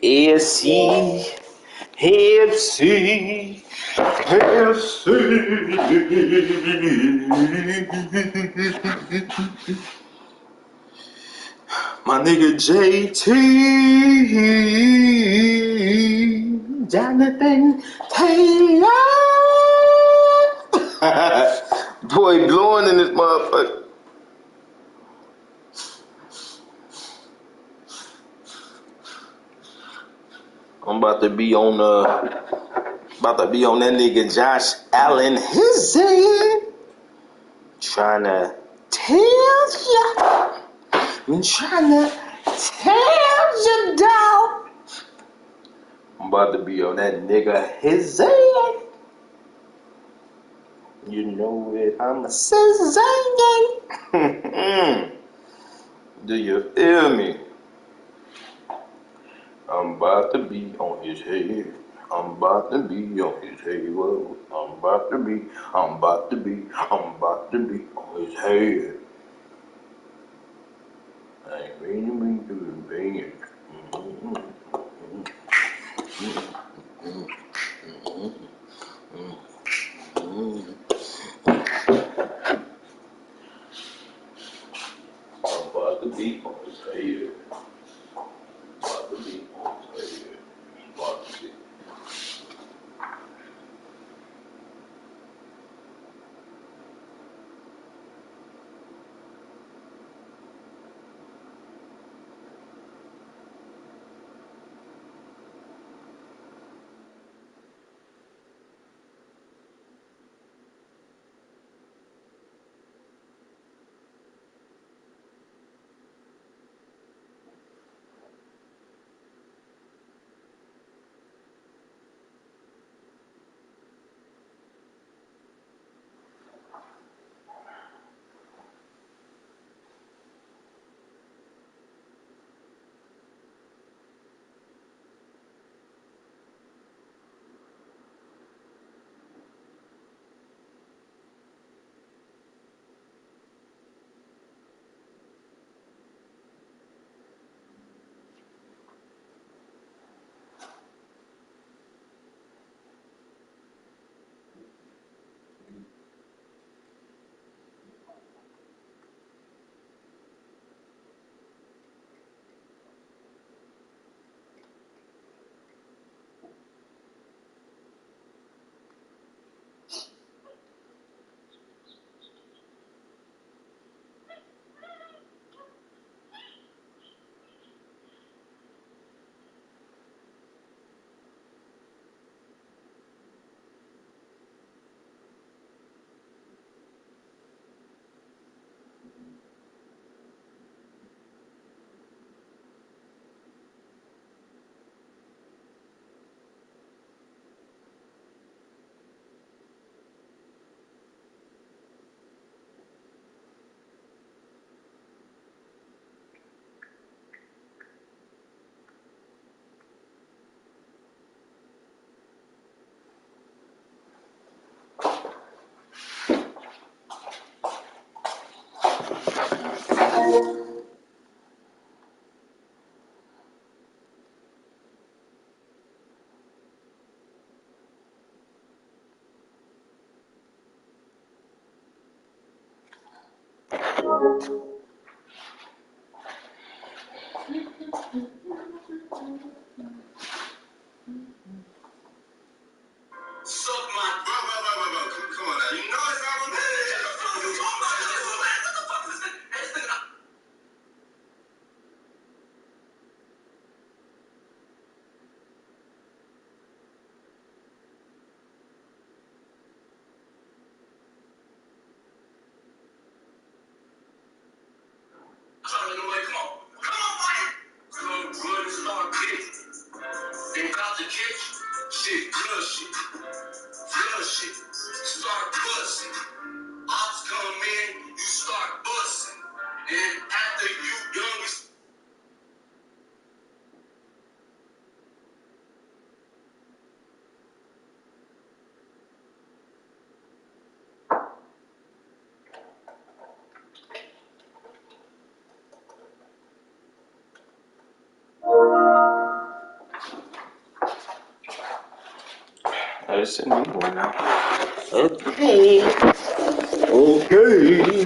ASC, AFC, AFC. My nigga JT, Jonathan Taylor. Boy, blowing in this motherfucker. I'm about to be on that nigga Josh Allen his head. Trying to tell ya. I'm trying to tell ya, dog. I'm about to be on that nigga his head. You know it, I'm a singing. Do you feel me? I'm about to be on his head. I'm about to be on his head. Whoa. I'm about to be on his head. I ain't mean to be bad. I'm about to be on his head. About to be on his head. About to be. Suck my bro. Come on now. You know it's all about shit, good shit, start busting. Ops come in, you start busting. And after you done with Listen, you going out. Okay. Okay.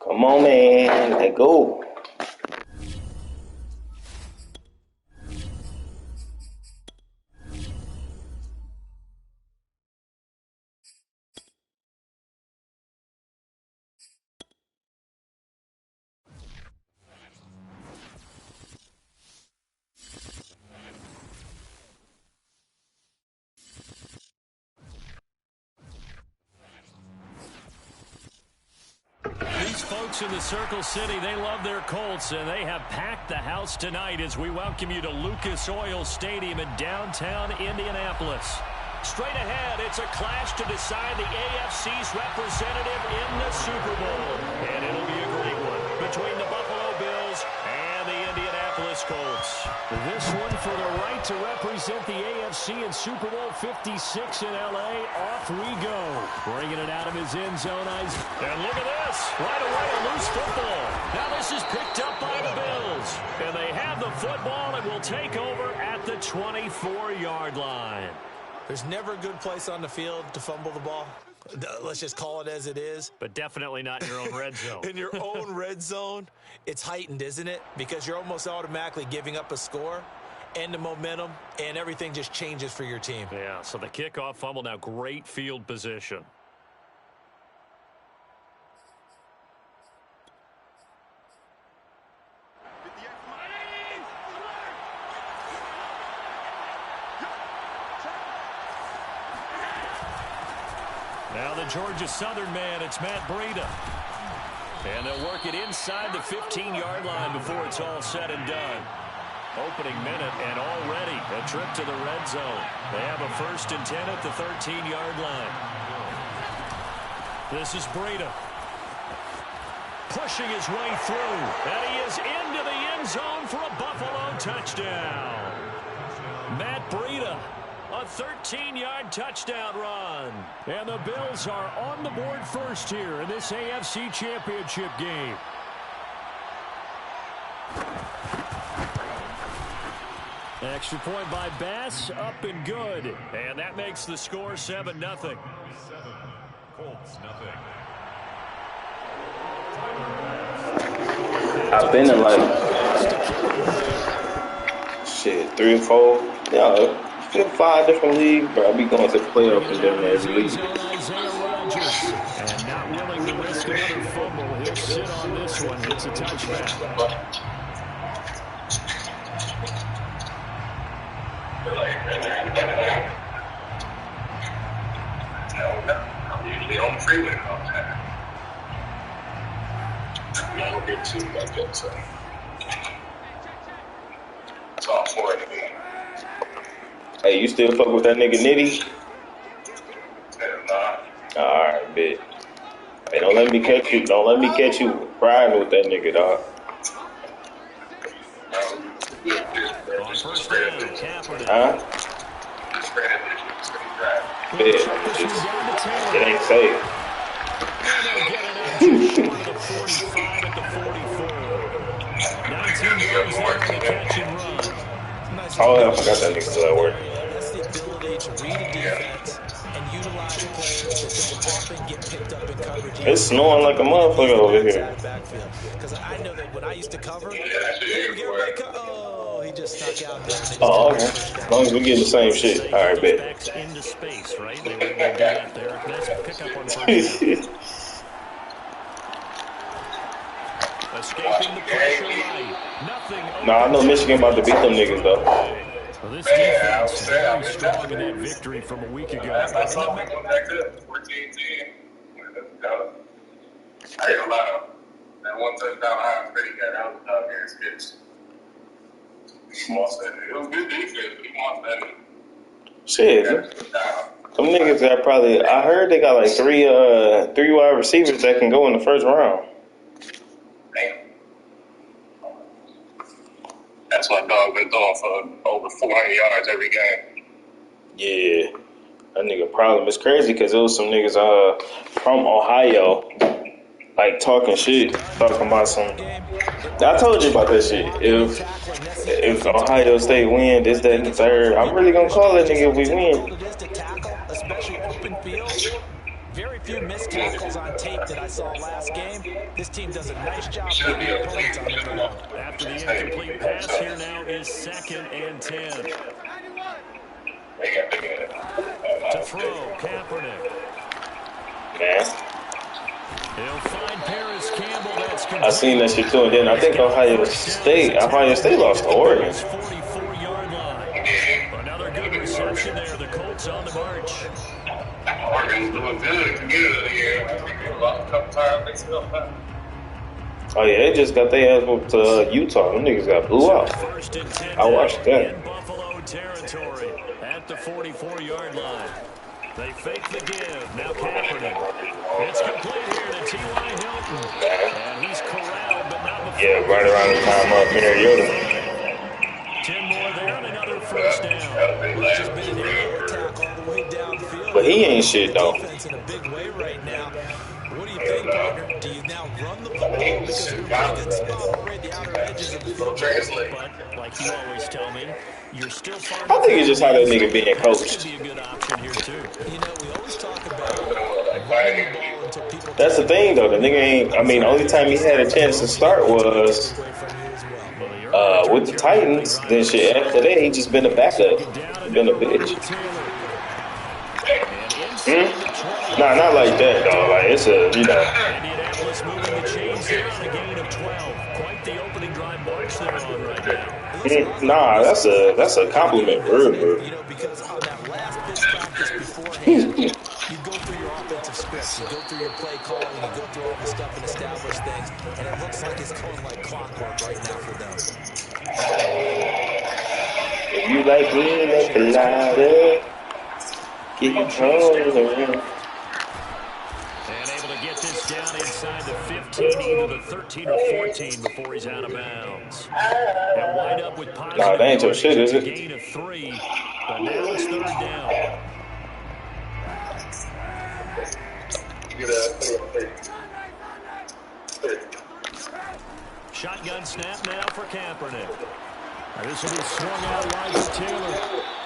Come on, man. Let go. These folks in the Circle City, they love their Colts, and they have packed the house tonight as we welcome you to Lucas Oil Stadium in downtown Indianapolis. Straight ahead, it's a clash to decide the AFC's representative in the Super Bowl. And it'll be a great one between the Buffalo Bills and the Indianapolis Colts. This one for the right to represent the AFC in Super Bowl 56 in L.A. Off we go. Bringing it out of his end zone. And look at this. Right away, a loose football. Now this is picked up by the Bills. And they have the football and will take over at the 24-yard line. There's never a good place on the field to fumble the ball. Let's just call it as it is. But definitely not in your own red zone. In your own red zone, it's heightened, isn't it? Because you're almost automatically giving up a score and the momentum, and everything just changes for your team. Yeah, so the kickoff fumble, now great field position. Now the Georgia Southern man, it's Matt Breida. And they'll work it inside the 15-yard line before it's all said and done. Opening minute, and already a trip to the red zone. They have a 1st and 10 at the 13-yard line. This is Breida. Pushing his way through. And he is into the end zone for a Buffalo touchdown. Matt Breida. A 13-yard touchdown run. And the Bills are on the board first here in this AFC Championship game. Extra point by Bass, up and good. And that makes the score 7-0. Colts, nothing. I've been in like shit 3 or 4. Yeah. 5 different leagues, but I'll be going to the playoffs and then every league. And not willing to risk another fumble. He'll sit on this one. It's a touchback. I'm usually on the freeway all the time. I don't get too like that, so it's all for it again. Hey, you still fuck with that nigga Nitty? Nah. Alright, bitch. Hey, don't let me catch you. Don't let me catch you riding with that nigga, dog. Huh? Bitch, it ain't safe. Oh, I forgot that nigga still at work. That's the ability to read a defense and utilize players that often get picked up in coverage. It's snowing like a motherfucker over here. Because I know that when I used to cover, he just snuck out there. Oh, okay. As long as we get the same shit. All right, bet. Into space, right? They were able to do that there. Nice pickup on first down. Escaping the pressure right. Nothing. Nah, I know Michigan about to beat them niggas, though. Well, this defense is very strong in that victory from a week ago. I saw me going back to 14-10. I ain't gonna lie, that one touchdown I already got out of dog ass pitch. He lost that. It was good defense, but he lost that. Shit. Some niggas got probably, I heard they got like three wide receivers that can go in the first round. Damn. That's why dog been throwing for over 400 yards every game. Yeah. That nigga problem. It's crazy because it was some niggas from Ohio like talking shit, talking about some. I told you about that shit. If Ohio State win, this, that, and the third, I'm really gonna call that nigga if we win. Especially open field. Very few missed tackles on tape that I saw last game. This team does a nice job of getting opponents on the ground. After the incomplete pass, here now is 2nd and 10. To throw, Kaepernick. Man, He'll find Paris Campbell. That's I seen that shit too, and then I think Ohio State lost to Oregon. 44-yard line. Another good reception there. The Colts on the march. Oregon's doing good here. A couple times. Oh yeah, they just got their ass whooped to Utah. Them niggas got blew out. 1st and 10 I watched that. in Buffalo territory at the 44-yard line. They fake the give. Now Kaepernick. It's complete here to T.Y. Hilton. And he's corralled, but not before. Yeah, right around the time up Mariota. 10 more there and another first down. It's just been an aerial attack all the way downfield. But he ain't shit though. Defense in a big way right now. What do you think, partner? Do you now run the ball because you're in a pretty good spot already at the outer edges of the field? But like you always tell me, you're still far. I think it's just how that nigga being This coached. could be a good option here too. You know, we always talk about running the ball until people That's the thing though. The nigga ain't. I mean, the only time he had a chance to start was away from you as well. with the Titans. Then shit after that, he just been a backup, been a bitch. Nah, not like that though. Like it's a, you know. Indianapolis moving the chains down, a gain of 12. Quite the opening drive march they're on right now. Nah, that's a compliment, bro. You know, because on that last bit practice beforehand, you go through your offensive scripts, you go through your play calling, you go through all this stuff and establish things, and it looks like it's going like clockwork right now for them. If you like me, make a louder. Get your toes around. And able to get this down inside the 15, either the 13 or 14 before he's out of bounds. They'll wind up with positive. Nah, that ain't your shit, is it? Gain of 3, but now it's 3rd down. Shotgun snap now for Kaepernick. This will be swung out wide to Taylor.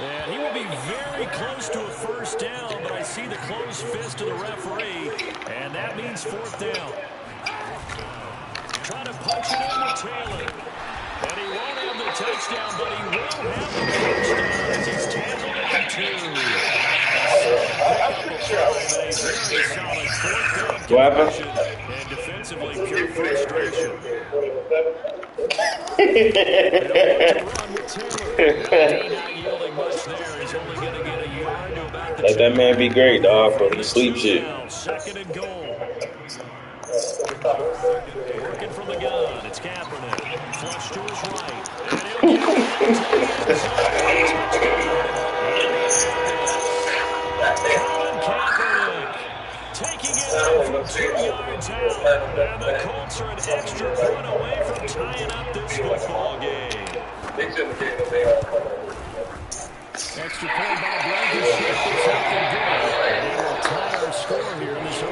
And he will be very close to a first down, but I see the closed fist of the referee, and that means 4th down. Trying to punch it in with Taylor. And he won't have the touchdown, but he will have the first down as he's tackled at the 2. What happened? And defensively, pure frustration. Let that man be great, dog, for the sleep shit. 2nd and goal. Working from the gun, it's Kaepernick. Flush to his right. And he'll Colin Kaepernick taking it out from 2 yards out. And the Colts are an extra point away from tying up this football game. Extra point by Blankenship.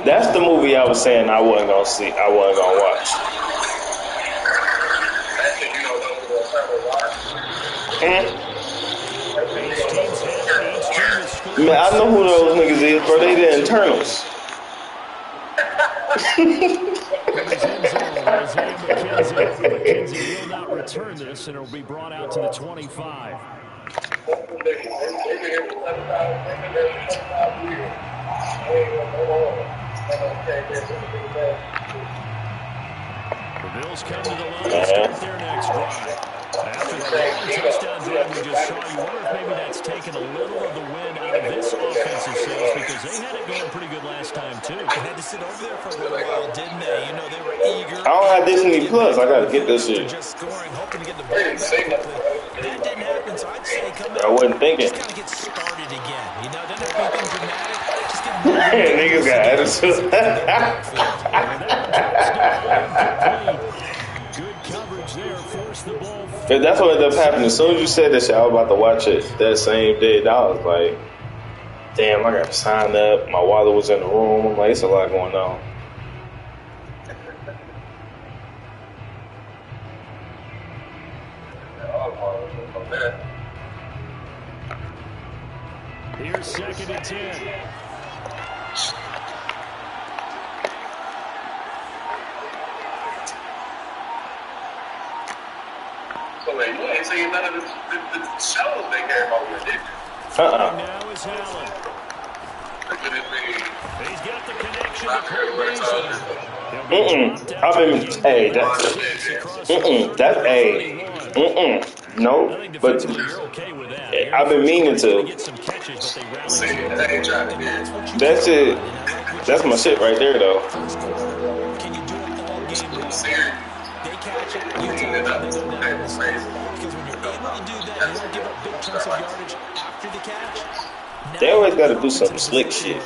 That's the movie I was saying I wasn't gonna see. I wasn't gonna watch. Man, I know who those niggas is, bro. They the internals. McKenzie will not return this, and it will be brought out to the 25. The Bills come to the line to start their next drive. After the long touchdown drive we just saw, you wonder if maybe that's taken a little of the wind out of this offensive sales, because they had it going pretty good last time, too. They had to sit over there for a little while, didn't they? You know, they were eager. I don't have Disney Plus. I gotta get this shit. Just scoring, hoping to get the ball back quickly. That didn't happen, so I'd say come I wasn't thinking. just gotta get started again. You know, doesn't have to be anything dramatic. Just get Niggas got attitude. Good coverage there, force the ball. But that's what ended up happening. As soon as you said that shit, I was about to watch it that same day. I was like, Damn, I got to sign up. My wallet was in the room. I'm like, it's a lot going on. Here's 2nd and 10. So, like, you ain't seen none of the shows they came out with, did you? Now is Allen. Look at this big. He's got the connection to Cole Beasley. I've been, hey, that's, no, but I've been meaning to. That's it. That's my shit right there, though. Can you do it all game long? They catch it, you take it, they go down the field. Because when you're able to do that, you don't give up big chunks of yardage after the catch. They always got to do some slick shit.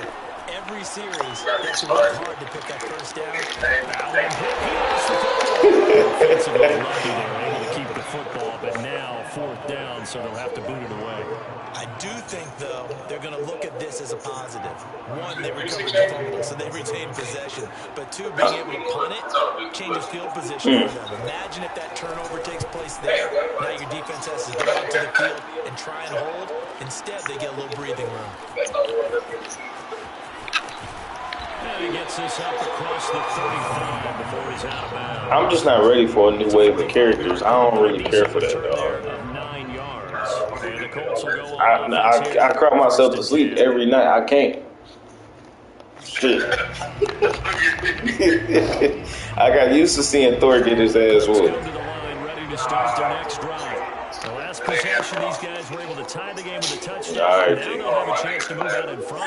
Every series, it's work hard to pick that first down. Offensively lucky they were able to keep the football, but now 4th down, so they'll have to boot it away. I do think, though, they're going to look at this as a positive. One, they recovered the fumble, so they retained possession. But two, being able to punt it changes field position for them. Imagine if that turnover takes place there. Now your defense has to go out to the field and try and hold. Instead, they get a little breathing room. And he gets this up across the 35 before he's out of bounds. I'm just not ready for a new wave of characters. I don't really care for that, dog. 9 yards. And the Colts will go I cry myself to sleep every night. I can't. Shit. I got used to seeing Thor get his ass whooped. Come to the line, ready to start their next drive. The last possession, these guys were able to tie the game with a touchdown. All right, now they'll have a chance to move out in front.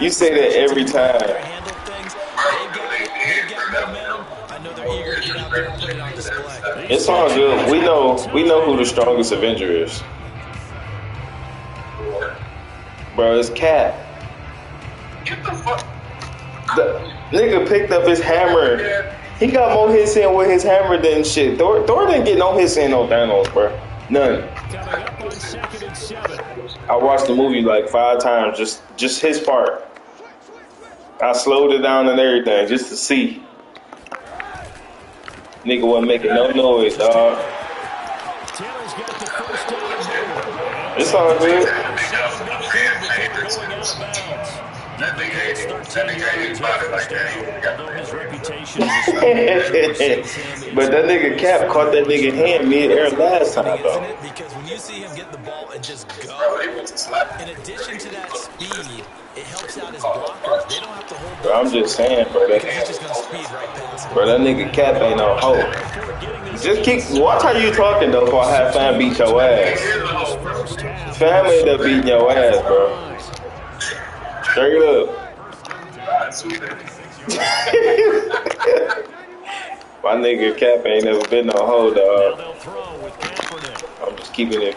You say that every time. They've got momentum. I know they're eager to get out there and put it on display. It's all good. We know who the strongest Avenger is. Bro, it's Cap. Get the fuck. The nigga picked up his hammer. He got more hits in with his hammer than shit. Thor didn't get no hits in on Thanos, bro. None. Coming up on 2nd and 7. I watched the movie like 5 times, just his part. I slowed it down and everything just to see. Nigga wasn't making no noise, dog. Taylor's got the first down. It's all good. That nigga ain't about it like that. His reputation But that nigga Cap caught that nigga hand mid-air last time, though. Because when you see him get the ball and just go, in addition to that speed, it helps out his blockers. They don't have to hold. Bro, I'm just saying, bro. He's just gonna speed right past him. Bro, that nigga Cap ain't no hoe. Just keep. Watch how you talking though. Before I have fam beat your ass. Fam end up beating your ass, bro. Straight up. My nigga Cap ain't never been no hoe, dog. I'm just keeping it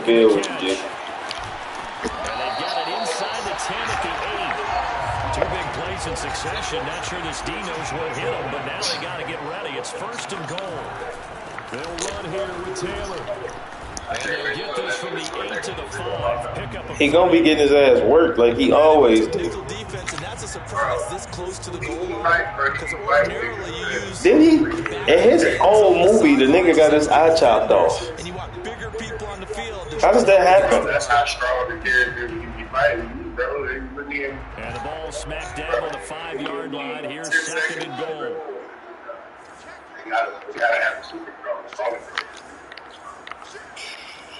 real with you, Jay. In succession, not sure this D knows where hit him, but now they got to get ready. It's 1st and goal. They'll run here with Taylor. And they'll get this from the 8 to the 5. Pick up He gonna be getting his ass worked like he always do. Defense, and that's a surprise this close to the goal line. Because ordinarily you use. Did he? In his old movie, the nigga got his eye chopped off. And you want bigger people on the field. How does that happen? That's how strong the character you be fighting, bro. and the ball smacked down on the 5-yard line. Here's 2nd and goal. We gotta have a super strong.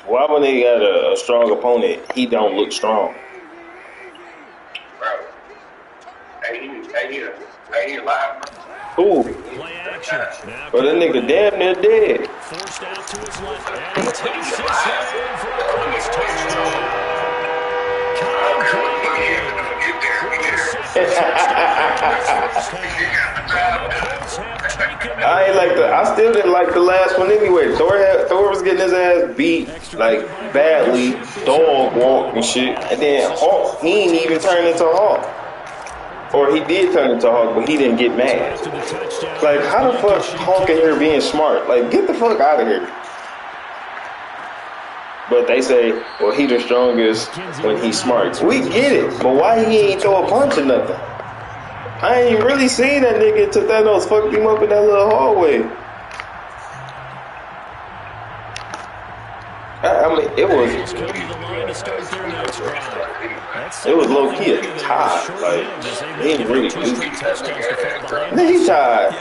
Why when they got a strong opponent, he don't look strong? Bro, ain't he alive? Ooh. Play action. Now But that nigga damn near dead. forced out to his left, and he takes it in for a close touchdown. Kyle I still didn't like the last one anyway. Thor was getting his ass beat like badly, dog walk and shit, and then Hulk, he ain't even turned into Hulk. Or he did turn into Hulk, but he didn't get mad. Like, how the fuck Hulk in here being smart? Like, get the fuck out of here. But they say, well, he the strongest when he's smart. We get it, but why he ain't throw a punch or nothing? I ain't really seen that nigga until Thanos fucked him up in that little hallway. I mean, it was low key a tie. Like, he ain't really do that nigga. He tied.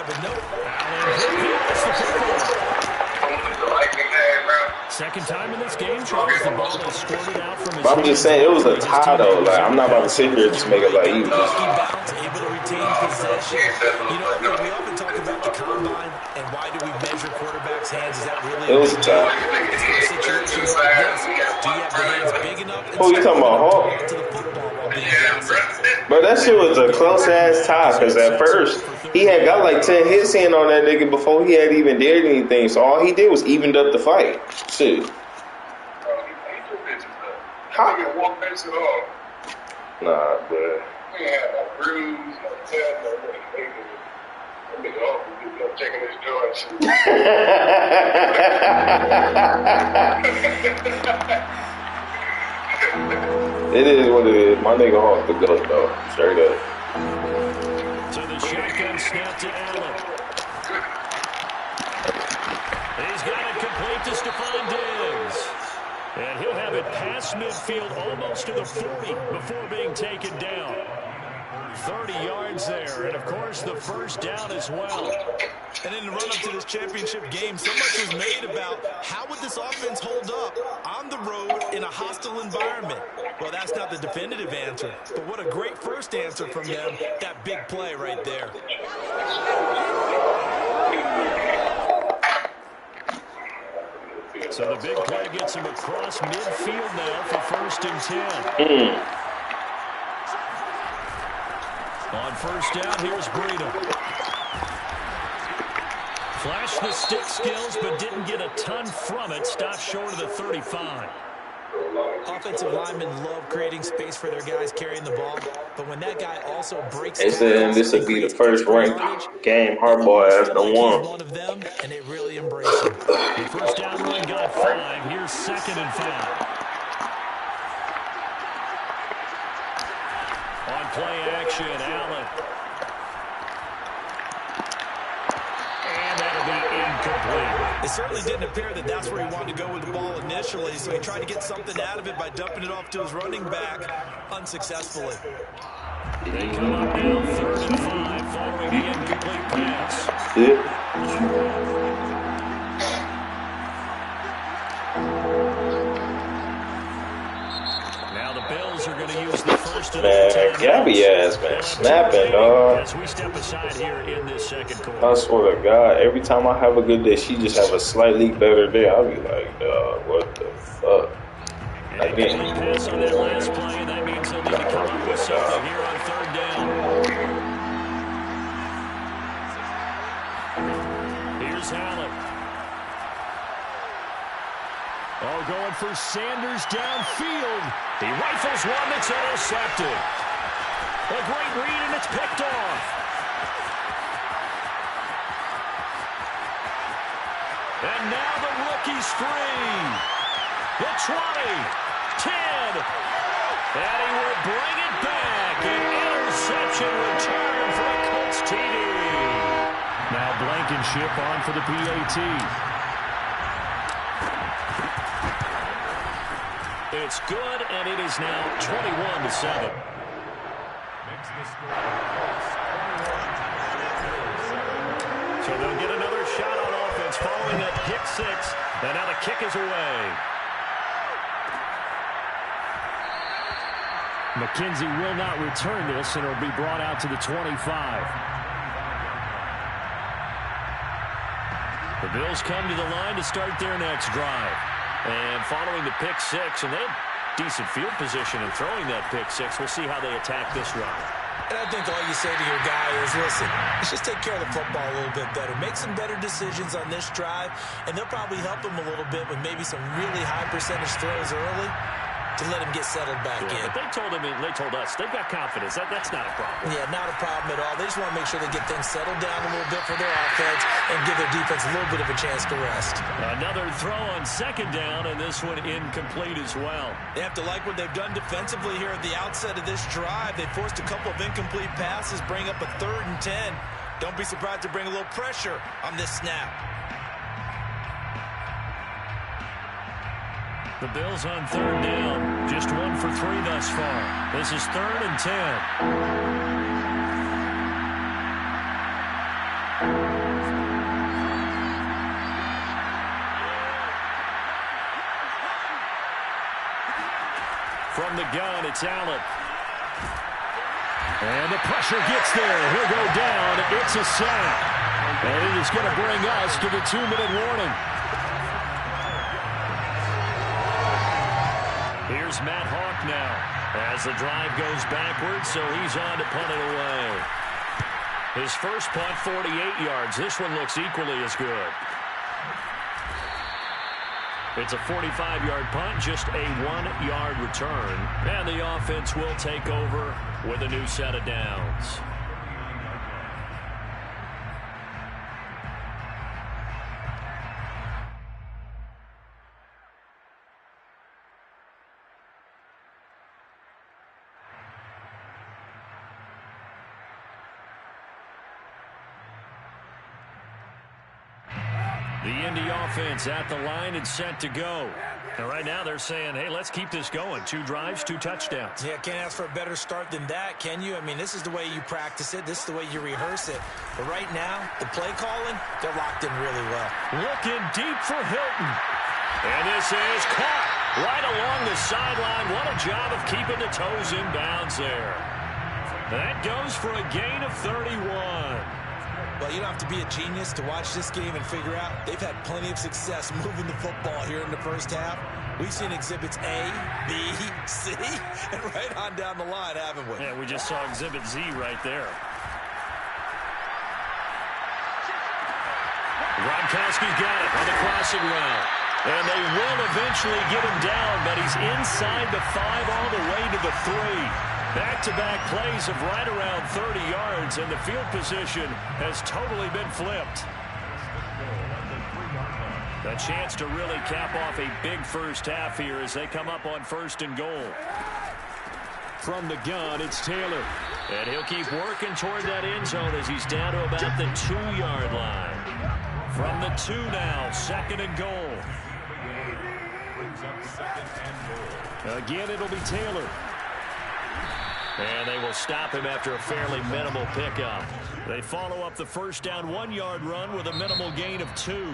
Second time in this game, Charles, the ball is squirted out from his. But I'm just saying, it was a tie though. Like, I'm not about to sit here and just make it like he was just. Able to retain possession. You know, we often talk about the combine and why do we measure quarterbacks' hands? Is that really? It was a tie. It's for situations like this. Do you have the hands big enough? Who you talking about, Hawk? Bro, that shit was a close ass tie. Cause at first he had got like 10 hits in on that nigga before he had even dared anything. So all he did was evened up the fight. Shit. How you walk into it all? Nah, but. He had no bruise, no cut, no anything. That nigga always be checking his joints. It is what it is. My nigga Hawk the GOAT though. Straight up. So the shotgun snap to Allen. He's got it complete to Stephon Diggs. And he'll have it past midfield almost to the 40 before being taken down. 30 yards there, and of course the first down as well. And in the run-up to this championship game, so much was made about how would this offense hold up on the road in a hostile environment. Well, that's not the definitive answer, but what a great first answer from them, that big play right there. So the big play gets him across midfield now for 1st and 10. On first down, here's Breida. Flashed the stick skills, but didn't get a ton from it. Stopped short of the 35. Offensive linemen love creating space for their guys carrying the ball, but when that guy also breaks they said this would be the first ranked game Harbaugh has done won. One of them, and they really embrace him. The first down run got 5. Here's 2nd and 5. On play action, Allen. And that'll be incomplete. It certainly didn't appear that that's where he wanted to go with the ball initially, so he tried to get something out of it by dumping it off to his running back unsuccessfully. They come up now 3rd and 5 following the incomplete pass. Now the Bills are going to use the first and Man, Gabby ass, man, snapping, dog. As we step aside here in this second quarter. I swear to God, every time I have a good day, she just have a slightly better day. I'll be like, dog, what the fuck? Again. Pass on that last play, and that means they'll need to come up with something here on 3rd down. Here's Allen. Oh, going for Sanders downfield. He rifles one that's intercepted. A great read, and it's picked off. And now the rookie's free. The 20, 10, and he will bring it back. An interception return for a Colts TD. Now Blankenship on for the PAT. It's good, and it is now 21-7. So they'll get another shot on offense following that pick 6, and now the kick is away. McKenzie will not return this, and it'll be brought out to the 25. The Bills come to the line to start their next drive. And following the pick 6, and they had decent field position in throwing that pick 6. We'll see how they attack this drive. And I think all you say to your guy is, listen, let's just take care of the football a little bit better. Make some better decisions on this drive, and they'll probably help him a little bit with maybe some really high percentage throws early. to let him get settled back in. But they told us they've got confidence. That's not a problem. Yeah, not a problem at all. They just want to make sure they get things settled down a little bit for their offense and give their defense a little bit of a chance to rest. Another throw on second down, and this one incomplete as well. They have to like what they've done defensively here at the outset of this drive. They forced a couple of incomplete passes, bring up a 3rd and 10. Don't be surprised to bring a little pressure on this snap. The Bills on 3rd down. Just 1 for 3 thus far. This is 3rd and 10. From the gun, it's Allen. And the pressure gets there. He'll go down. It's a sack. And it is going to bring us to the 2-minute warning. Here's Matt Hawk now as the drive goes backwards, so he's on to punt it away. His first punt, 48 yards. This one looks equally as good. It's a 45-yard punt, just a 1-yard return. And the offense will take over with a new set of downs. The Indy offense at the line and set to go. And right now they're saying, hey, let's keep this going. 2 drives, 2 touchdowns. Yeah, can't ask for a better start than that, can you? I mean, this is the way you practice it. This is the way you rehearse it. But right now, the play calling, they're locked in really well. Looking deep for Hilton. And this is caught right along the sideline. What a job of keeping the toes in bounds there. That goes for a gain of 31. Well, you don't have to be a genius to watch this game and figure out they've had plenty of success moving the football here in the first half. We've seen exhibits A, B, C, and right on down the line, haven't we? Yeah, we just saw exhibit Z right there. Gronkowski's got it on the crossing route. And they will eventually get him down, but he's inside the 5 all the way to the 3. Back-to-back plays of right around 30 yards, and the field position has totally been flipped. A chance to really cap off a big first half here as they come up on 1st and goal. From the gun, it's Taylor. And he'll keep working toward that end zone as he's down to about the 2-yard line. From the 2 now, 2nd and goal. Again, it'll be Taylor. And they will stop him after a fairly minimal pickup. They follow up the first down 1-yard run with a minimal gain of 2.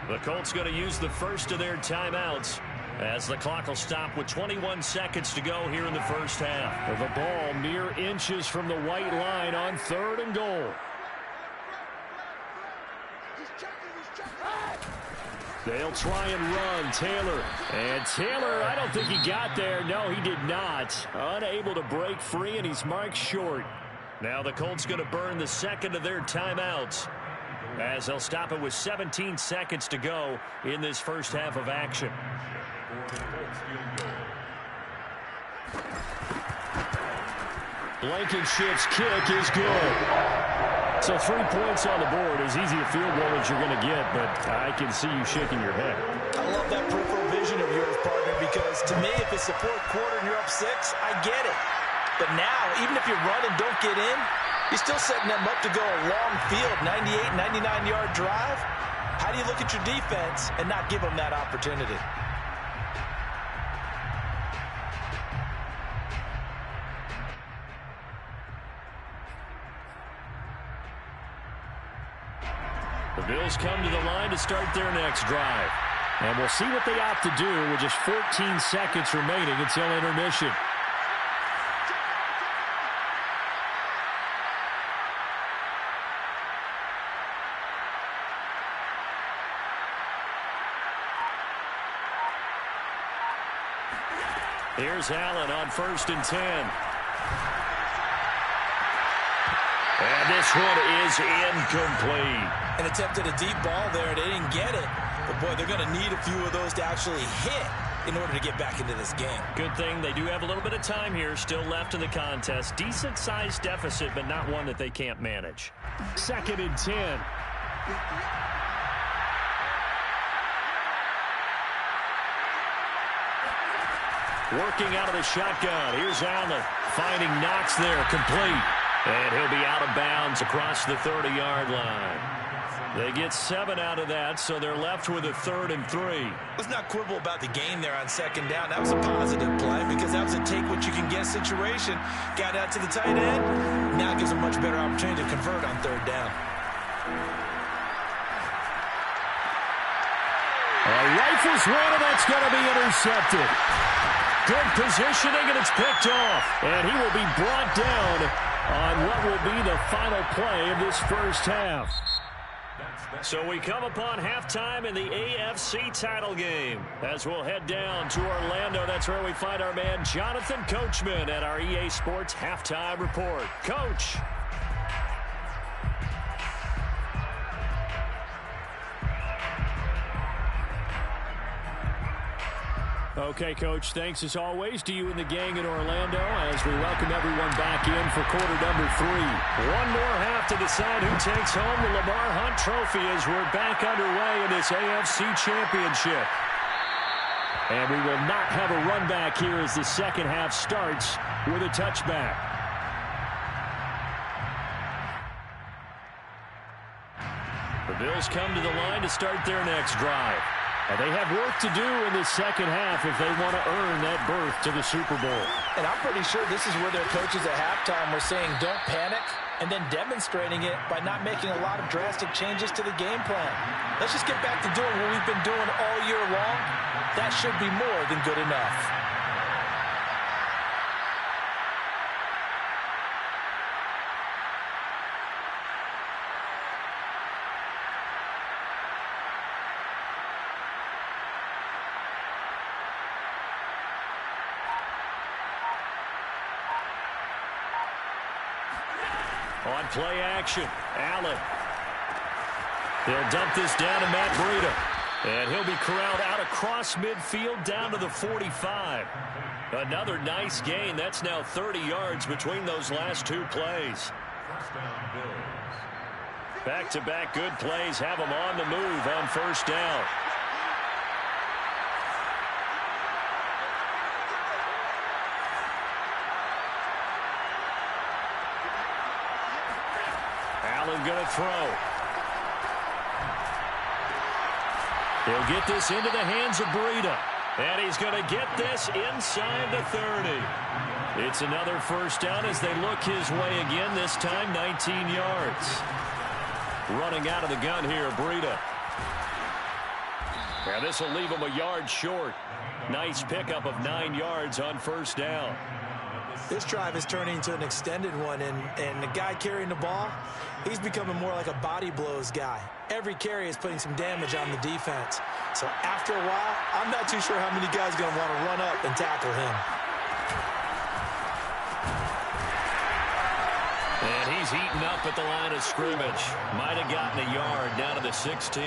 The Colts going to use the first of their timeouts as the clock will stop with 21 seconds to go here in the first half. The ball mere inches from the white line on 3rd and goal. They'll try and run. Taylor. And Taylor, I don't think he got there. No, he did not. Unable to break free, and he's marked short. Now the Colts going to burn the second of their timeouts as they'll stop it with 17 seconds to go in this first half of action. Blankenship's kick is good. So 3 points on the board. As easy a field goal as you're going to get, but I can see you shaking your head. I love that peripheral vision of yours, partner, because to me, if it's the 4th quarter and you're up 6, I get it. But now, even if you run and don't get in, you're still setting them up to go a long field, 98, 99-yard drive. How do you look at your defense and not give them that opportunity? The Bills come to the line to start their next drive. And we'll see what they opt to do with just 14 seconds remaining until intermission. Here's Allen on 1st and 10. And this one is incomplete. An attempt at a deep ball there. They didn't get it. But, boy, they're going to need a few of those to actually hit in order to get back into this game. Good thing they do have a little bit of time here still left in the contest. Decent-sized deficit, but not one that they can't manage. 2nd and 10. Working out of the shotgun. Here's Allen. Finding Knox there, complete. And he'll be out of bounds across the 30-yard line. They get 7 out of that, so they're left with a 3rd and 3. Let's not quibble about the gain there on 2nd down. That was a positive play because that was a take-what-you-can-get situation. Got out to the tight end. Now gives a much better opportunity to convert on 3rd down. Rifles one, and that's going to be intercepted. Good positioning, and it's picked off. And he will be brought down on what will be the final play of this first half. So we come upon halftime in the AFC title game. As we'll head down to Orlando, that's where we find our man Jonathan Coachman at our EA Sports Halftime Report. Coach. Okay, Coach, thanks as always to you and the gang in Orlando as we welcome everyone back in for quarter number 3. One more half to decide who takes home the Lamar Hunt Trophy as we're back underway in this AFC Championship. And we will not have a run back here as the second half starts with a touchback. The Bills come to the line to start their next drive. And they have work to do in the second half if they want to earn that berth to the Super Bowl. And I'm pretty sure this is where their coaches at halftime were saying don't panic and then demonstrating it by not making a lot of drastic changes to the game plan. Let's just get back to doing what we've been doing all year long. That should be more than good enough. On play action, Allen. They'll dump this down to Matt Breida. And he'll be corralled out across midfield down to the 45. Another nice gain. That's now 30 yards between those last 2 plays. Back-to-back good plays have them on the move on first down. Allen going to throw. He'll get this into the hands of Breida. And he's going to get this inside the 30. It's another first down as they look his way again, this time 19 yards. Running out of the gun here, Breida. And this will leave him a yard short. Nice pickup of 9 yards on first down. This drive is turning into an extended one, and the guy carrying the ball, he's becoming more like a body blows guy. Every carry is putting some damage on the defense. So after a while, I'm not too sure how many guys are going to want to run up and tackle him. And he's eaten up at the line of scrimmage. Might have gotten a yard down to the 16.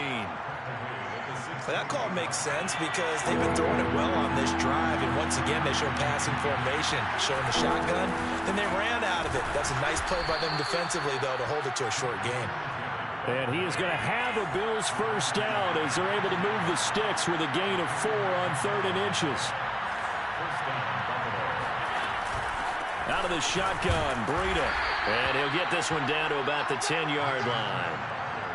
But that call makes sense because they've been throwing it well on this drive, and once again they show passing formation, showing the shotgun, then they ran out of it. That's a nice play by them defensively, though, to hold it to a short gain. And he is going to have a Bills first down as they're able to move the sticks with a gain of 4 on 3rd and inches. Out of the shotgun, Breida. And he'll get this one down to about the 10-yard line.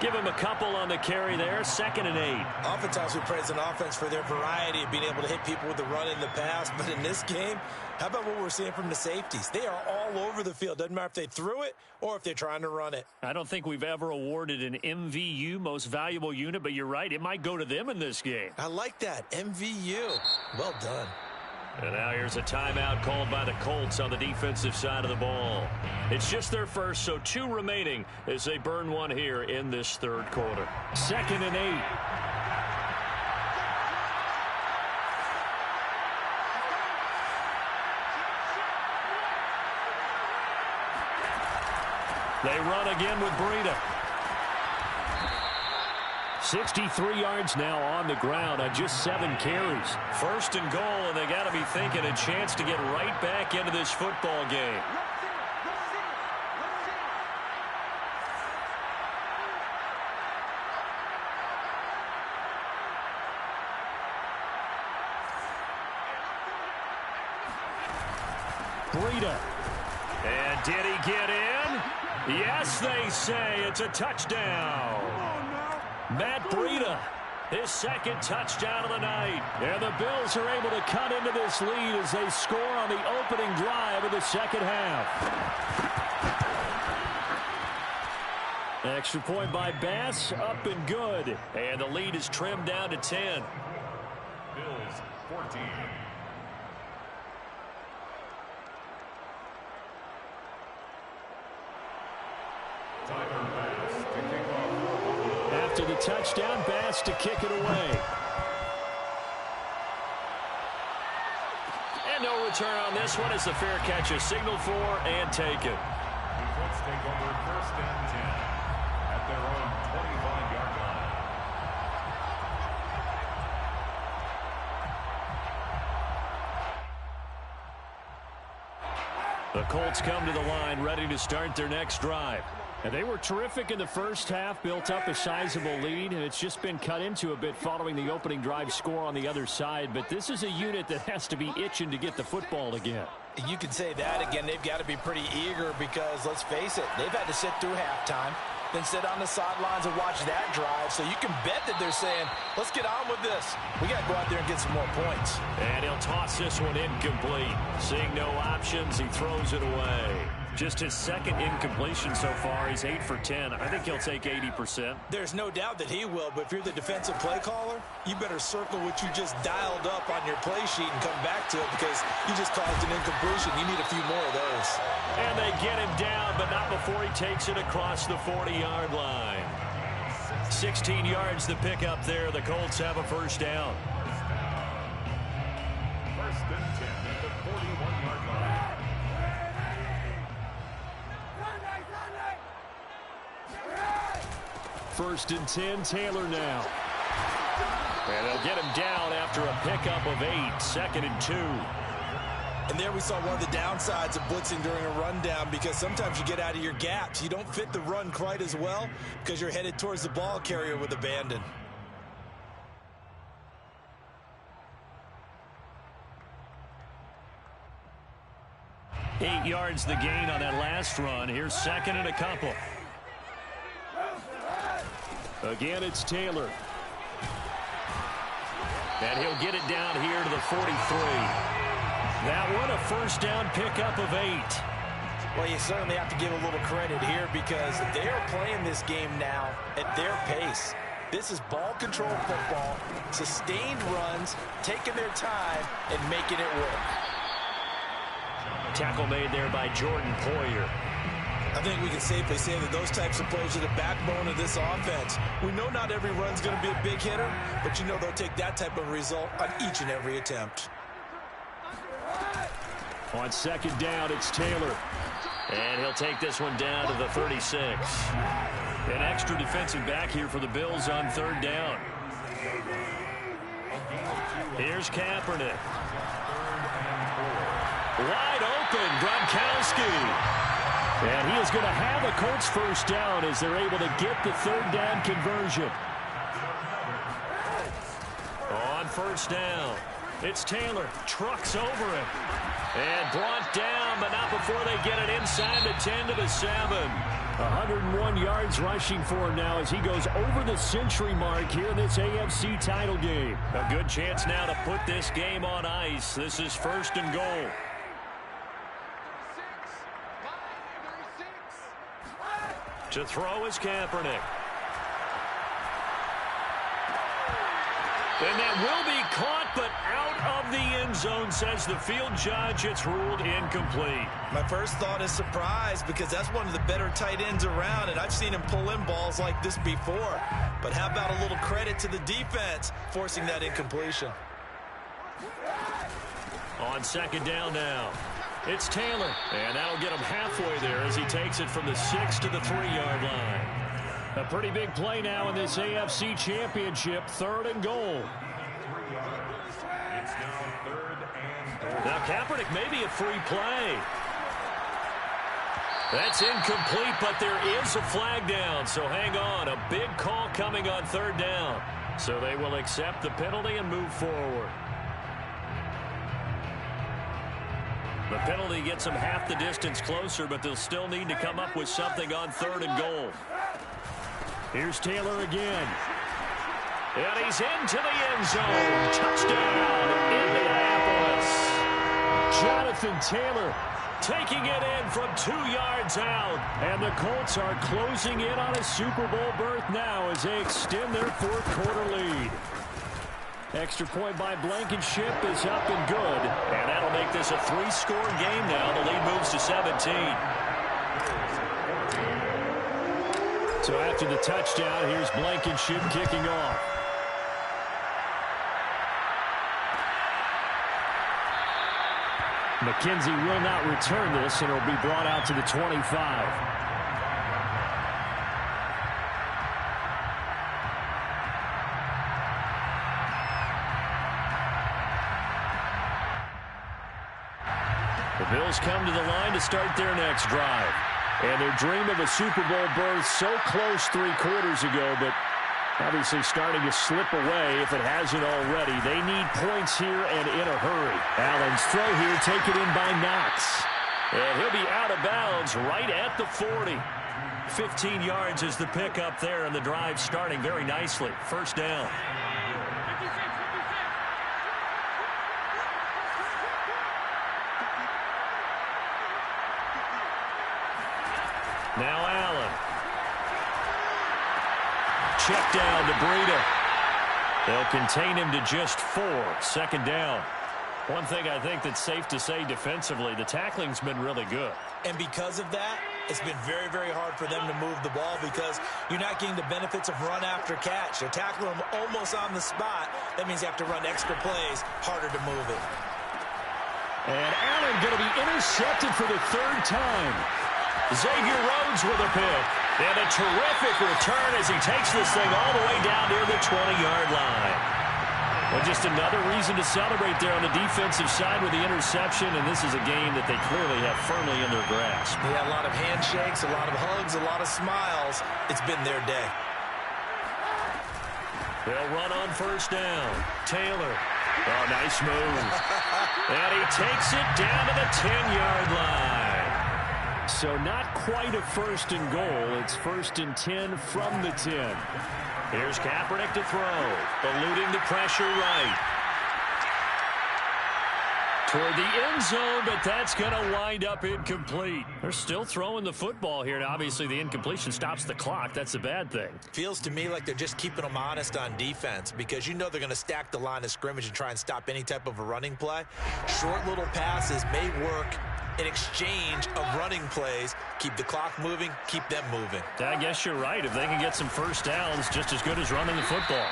Give him a couple on the carry there, 2nd and 8. Oftentimes we praise an offense for their variety of being able to hit people with the run in the pass. But in this game, how about what we're seeing from the safeties? They are all over the field. Doesn't matter if they threw it or if they're trying to run it. I don't think we've ever awarded an MVU, most valuable unit, but you're right. It might go to them in this game. I like that. MVU. Well done. And now here's a timeout called by the Colts on the defensive side of the ball. It's just their first, so 2 remaining as they burn one here in this 3rd quarter. 2nd and 8. They run again with Breida. 63 yards now on the ground on just 7 carries. First and goal, and they got to be thinking a chance to get right back into this football game. Breida. And did he get in? Yes, they say it's a touchdown. Matt Breida, his second touchdown of the night. And the Bills are able to cut into this lead as they score on the opening drive of the second half. Extra point by Bass, up and good. And the lead is trimmed down to 10. Bills 14. After the touchdown, Bass to kick it away. And no return on this one as the fair catch is signaled for and taken. The Colts take over 1st and 10 at their own 25-yard line. The Colts come to the line ready to start their next drive. And they were terrific in the first half, built up a sizable lead, and it's just been cut into a bit following the opening drive score on the other side. But this is a unit that has to be itching to get the football again. You could say that again. They've got to be pretty eager because, let's face it, they've had to sit through halftime, then sit on the sidelines and watch that drive. So you can bet that they're saying, let's get on with this. We got to go out there and get some more points. And he'll toss this one incomplete. Seeing no options, he throws it away. Just his second incompletion so far. He's 8 for 10. I think he'll take 80%. There's no doubt that he will, but if you're the defensive play caller, you better circle what you just dialed up on your play sheet and come back to it because you just caused an incompletion. You need a few more of those. And they get him down, but not before he takes it across the 40-yard line. 16 yards to pick up there. The Colts have a first down. 1st and 10 at the 41-yard line. First and 10, Taylor now. And they'll get him down after a pickup of 8, 2nd and 2. And there we saw one of the downsides of blitzing during a rundown because sometimes you get out of your gaps. You don't fit the run quite as well because you're headed towards the ball carrier with abandon. Eight yards the gain on that last run. Here's 2nd and a couple. Again, it's Taylor. And he'll get it down here to the 43. That one a first down pickup of 8. Well, you certainly have to give a little credit here because they are playing this game now at their pace. This is ball control football, sustained runs, taking their time, and making it work. Tackle made there by Jordan Poyer. I think we can safely say that those types of plays are the backbone of this offense. We know not every run's going to be a big hitter, but you know they'll take that type of result on each and every attempt. On 2nd down, it's Taylor. And he'll take this one down to the 36. An extra defensive back here for the Bills on 3rd down. Here's Kaepernick. Wide open, Gronkowski. And he is going to have a Colts first down as they're able to get the 3rd down conversion. On 1st down, it's Taylor. Trucks over him. And brought down, but not before they get it inside the 10 to the 7. 101 yards rushing for him now as he goes over the century mark here in this AFC title game. A good chance now to put this game on ice. This is 1st and goal. To throw is Kaepernick. And that will be caught, but out of the end zone, says the field judge. It's ruled incomplete. My first thought is surprise because that's one of the better tight ends around, and I've seen him pull in balls like this before. But how about a little credit to the defense forcing that incompletion? On 2nd down now, it's Taylor. And that'll get him halfway there as he takes it from the 6 to the 3-yard line. A pretty big play now in this AFC Championship. 3rd and goal. It's now 3rd and goal. Now Kaepernick may be a free play. That's incomplete, but there is a flag down, so hang on. A big call coming on 3rd down. So they will accept the penalty and move forward. The penalty gets them half the distance closer, but they'll still need to come up with something on 3rd and goal. Here's Taylor again. And he's into the end zone. Touchdown, Indianapolis. Jonathan Taylor taking it in from 2 yards out. And the Colts are closing in on a Super Bowl berth now as they extend their 4th quarter lead. Extra point by Blankenship is up and good. And that'll make this a 3-score game now. The lead moves to 17. So after the touchdown, here's Blankenship kicking off. McKenzie will not return this, and it'll be brought out to the 25. The Bills come to the line to start their next drive. And their dream of a Super Bowl berth so close 3 quarters ago, but obviously starting to slip away if it hasn't already. They need points here and in a hurry. Allen's throw here taken in by Knox. And he'll be out of bounds right at the 40. 15 yards is the pickup there, and the drive starting very nicely. 1st down. Now Allen. Check down to Breida. They'll contain him to just 4. 2nd down. One thing I think that's safe to say defensively, the tackling's been really good. And because of that, it's been very, very hard for them to move the ball because you're not getting the benefits of run after catch. They're tackling them almost on the spot. That means you have to run extra plays, harder to move it. And Allen going to be intercepted for the 3rd time. Xavier Rhodes with a pick. And a terrific return as he takes this thing all the way down near the 20-yard line. Well, just another reason to celebrate there on the defensive side with the interception, and this is a game that they clearly have firmly in their grasp. Yeah, a lot of handshakes, a lot of hugs, a lot of smiles. It's been their day. They'll run on 1st down. Taylor. Oh, nice move. And he takes it down to the 10-yard line. So not quite a 1st and goal. It's 1st and 10 from the 10. Here's Kaepernick to throw. Eluding the pressure right. Toward the end zone, but that's going to wind up incomplete. They're still throwing the football here, and obviously the incompletion stops the clock. That's a bad thing. Feels to me like they're just keeping them honest on defense because you know they're going to stack the line of scrimmage and try and stop any type of a running play. Short little passes may work in exchange of running plays. Keep the clock moving, keep them moving. I guess you're right. If they can get some 1st downs, just as good as running the football.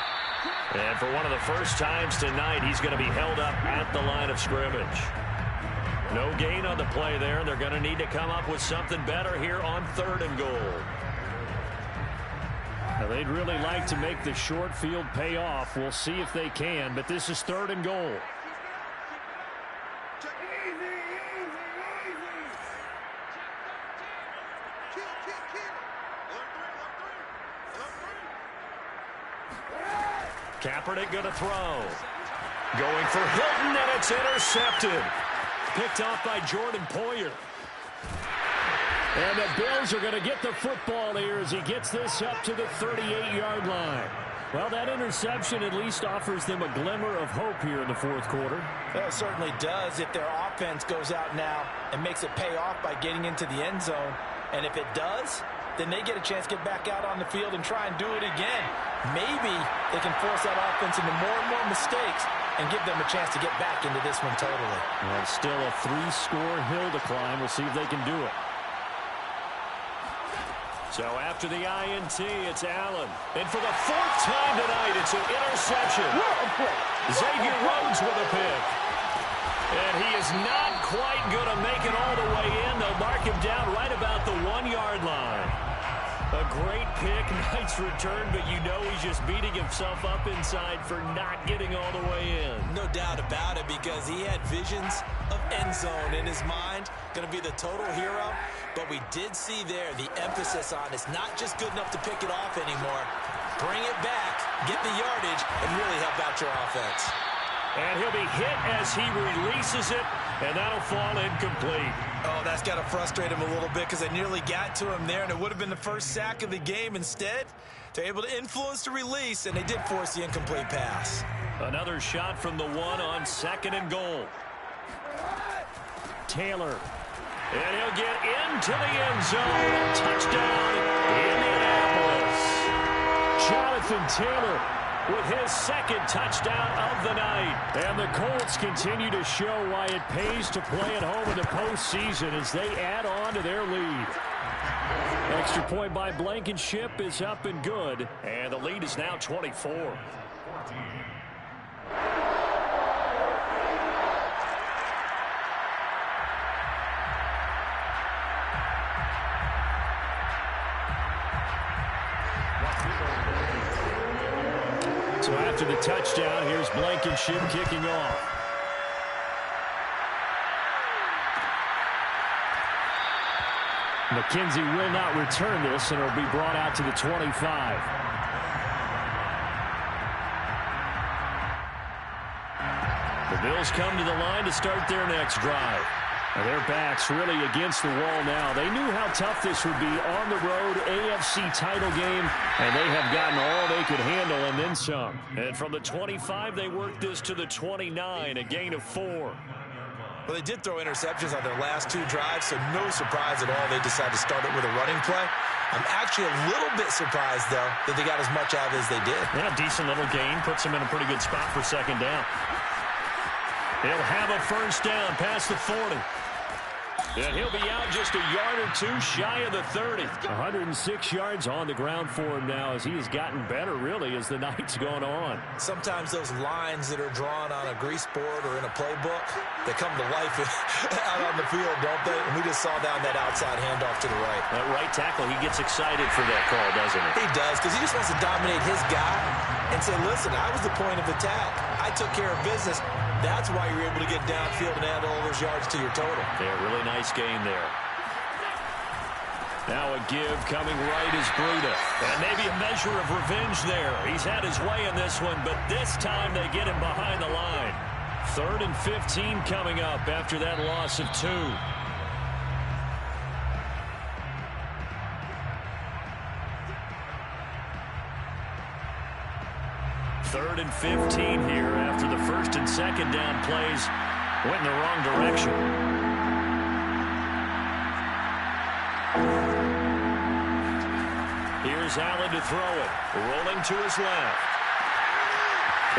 And for one of the first times tonight, he's going to be held up at the line of scrimmage. No gain on the play there. They're going to need to come up with something better here on 3rd and goal. Now, they'd really like to make the short field pay off. We'll see if they can, but this is 3rd and goal. Kaepernick going to throw. Going for Hilton, and it's intercepted. Picked off by Jordan Poyer. And the Bills are going to get the football here as he gets this up to the 38-yard line. Well, that interception at least offers them a glimmer of hope here in the 4th quarter. Well, it certainly does if their offense goes out now and makes it pay off by getting into the end zone. And if it does, then they get a chance to get back out on the field and try and do it again. Maybe they can force that offense into more and more mistakes and give them a chance to get back into this one totally. Well, still a 3-score hill to climb. We'll see if they can do it. So after the INT, it's Allen. And for the 4th time tonight, it's an interception. Xavier Rhodes with a pick. And he is not quite going to make it all the way in. They'll mark him down right about the 1-yard line. A great pick, nice return, but you know he's just beating himself up inside for not getting all the way in. No doubt about it, because he had visions of end zone in his mind. Going to be the total hero. But we did see there the emphasis on it's not just good enough to pick it off anymore. Bring it back, get the yardage, and really help out your offense. And he'll be hit as he releases it, and that'll fall incomplete. Oh, that's got to frustrate him a little bit, because they nearly got to him there, and it would have been the first sack of the game. Instead, they're able to influence the release, and they did force the incomplete pass. Another shot from the one on 2nd and goal. Taylor. And he'll get into the end zone. Touchdown, Indianapolis. Jonathan Taylor with his 2nd touchdown of the night. And the Colts continue to show why it pays to play at home in the postseason as they add on to their lead. Extra point by Blankenship is up and good. And the lead is now 24. So after the touchdown, here's Blankenship kicking off. McKenzie will not return this, and it'll be brought out to the 25. The Bills come to the line to start their next drive. Now their back's really against the wall now. They knew how tough this would be on the road, AFC title game, and they have gotten all they could handle and then some. And from the 25, they worked this to the 29, a gain of 4. Well, they did throw interceptions on their last 2 drives, so no surprise at all they decided to start it with a running play. I'm actually a little bit surprised, though, that they got as much out as they did. Yeah, decent little gain. Puts them in a pretty good spot for 2nd down. He'll have a first down past the 40. And he'll be out just a yard or 2 shy of the 30. 106 yards on the ground for him now as he has gotten better, really, as the night's gone on. Sometimes those lines that are drawn on a grease board or in a playbook, they come to life out on the field, don't they? And we just saw down that outside handoff to the right. That right tackle, he gets excited for that call, doesn't he? He does, because he just wants to dominate his guy and say, listen, I was the point of attack. I took care of business. That's why you're able to get downfield and add all those yards to your total. Yeah, really nice gain there. Now a give coming right is Breida. And maybe a measure of revenge there. He's had his way in this one, but this time they get him behind the line. 3rd and 15 coming up after that loss of 2. 3rd and 15 here after the 1st and 2nd down plays went in the wrong direction. Here's Allen to throw it. Rolling to his left.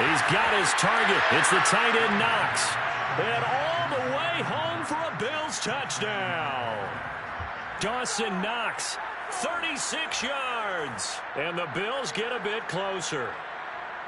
He's got his target. It's the tight end Knox. And all the way home for a Bills touchdown. Dawson Knox, 36 yards. And the Bills get a bit closer.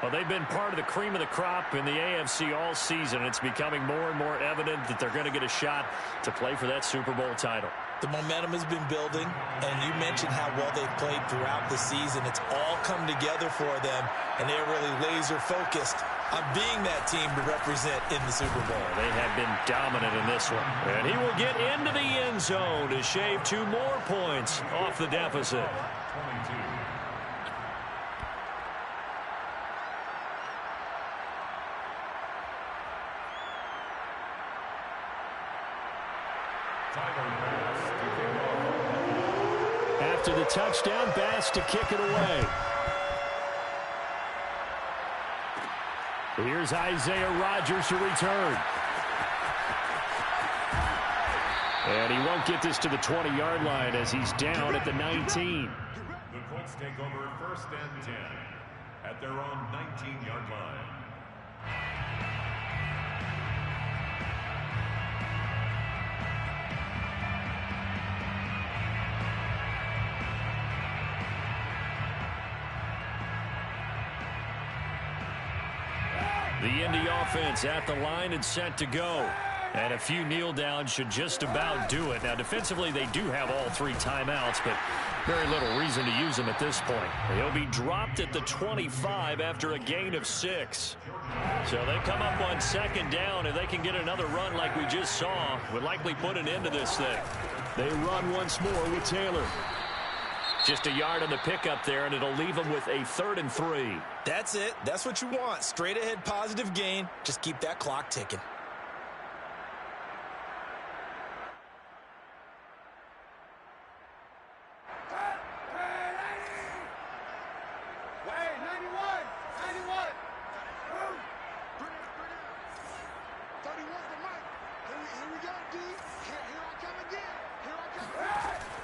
Well, they've been part of the cream of the crop in the AFC all season. It's becoming more and more evident that they're going to get a shot to play for that Super Bowl title. The momentum has been building, and you mentioned how well they've played throughout the season. It's all come together for them, and they're really laser-focused on being that team to represent in the Super Bowl. They have been dominant in this one. And he will get into the end zone to shave 2 more points off the deficit. 22. After the touchdown, Bass to kick it away. Here's Isaiah Rodgers to return. And he won't get this to the 20-yard line as he's down at the 19. The Colts take over 1st and 10 at their own 19-yard line. The Indy offense at the line and set to go. And a few kneel downs should just about do it. Now, defensively, they do have all 3 timeouts, but very little reason to use them at this point. He'll be dropped at the 25 after a gain of 6. So they come up on 2nd down, and they can get another run like we just saw. Would likely put an end to this thing. They run once more with Taylor. Just a yard on the pickup there, and it'll leave them with a 3rd and 3. That's it. That's what you want. Straight ahead positive gain. Just keep that clock ticking.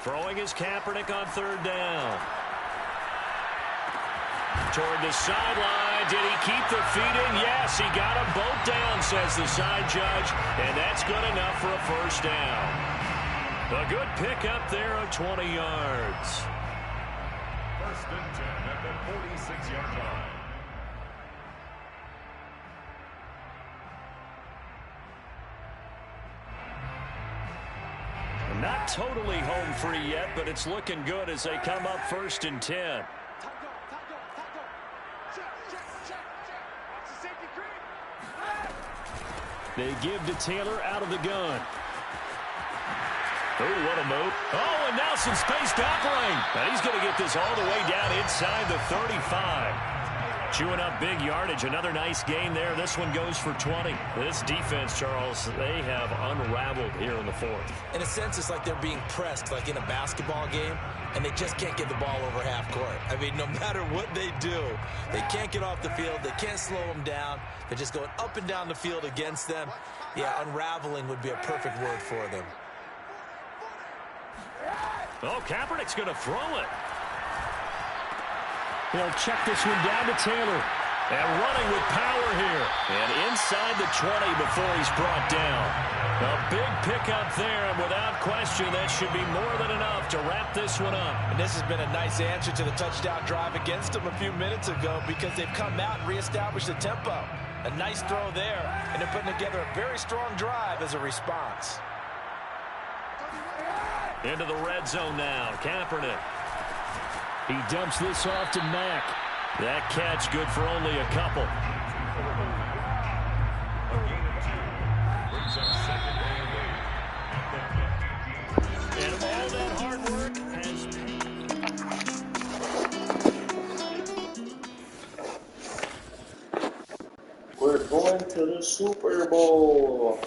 Throwing is Kaepernick on 3rd down. Toward the sideline. Did he keep the feet in? Yes, he got them both down, says the side judge. And that's good enough for a 1st down. A good pickup there of 20 yards. 1st and 10 at the 46-yard line. Not totally home free yet, but it's looking good as they come up 1st and 10. They give to Taylor out of the gun. Oh, what a move. Oh, and now some space to operate. And he's going to get this all the way down inside the 35. Chewing up big yardage. Another nice gain there. This one goes for 20. This defense, Charles, they have unraveled here in the 4th. In a sense, it's like they're being pressed like in a basketball game, and they just can't get the ball over half court. I mean, no matter what they do, they can't get off the field. They can't slow them down. They're just going up and down the field against them. Yeah, unraveling would be a perfect word for them. Oh, Kaepernick's going to throw it. He'll check this one down to Taylor. And running with power here. And inside the 20 before he's brought down. A big pickup there, and without question, that should be more than enough to wrap this one up. And this has been a nice answer to the touchdown drive against them a few minutes ago because they've come out and reestablished the tempo. A nice throw there, and they're putting together a very strong drive as a response. Into the red zone now, Kaepernick. He dumps this off to Mack. That catch good for only a couple. And all that hard work has paid. We're going to the Super Bowl.